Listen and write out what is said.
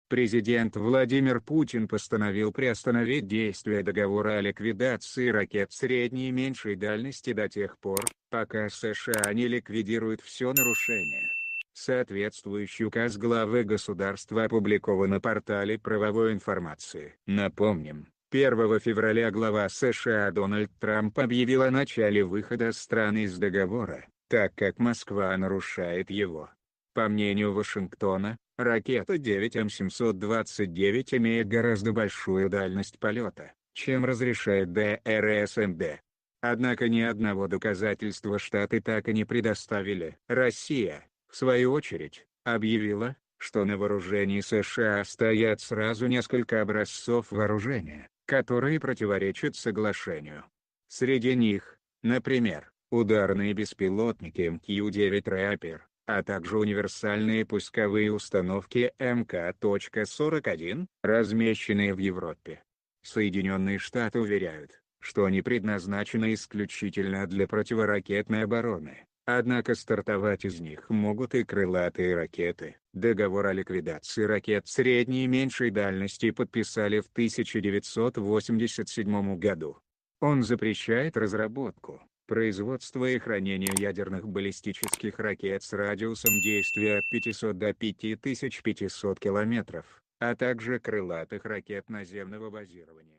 Президент Владимир Путин постановил приостановить действие договора о ликвидации ракет средней и меньшей дальности до тех пор, пока США не ликвидируют все нарушения. Соответствующий указ главы государства опубликован на портале правовой информации. Напомним, 1 февраля глава США Дональд Трамп объявил о начале выхода страны из договора, так как Москва нарушает его. По мнению Вашингтона, ракета 9М729 имеет гораздо большую дальность полета, чем разрешает ДРСМД. Однако ни одного доказательства Штаты так и не предоставили. Россия, в свою очередь, объявила, что на вооружении США стоят сразу несколько образцов вооружения, которые противоречат соглашению. Среди них, например, ударные беспилотники МК-9 Raptor, а также универсальные пусковые установки МК.41, размещенные в Европе. Соединенные Штаты уверяют, что они предназначены исключительно для противоракетной обороны, однако стартовать из них могут и крылатые ракеты. Договор о ликвидации ракет средней и меньшей дальности подписали в 1987 году. Он запрещает разработку, производство и хранение ядерных баллистических ракет с радиусом действия от 500 до 5500 километров, а также крылатых ракет наземного базирования.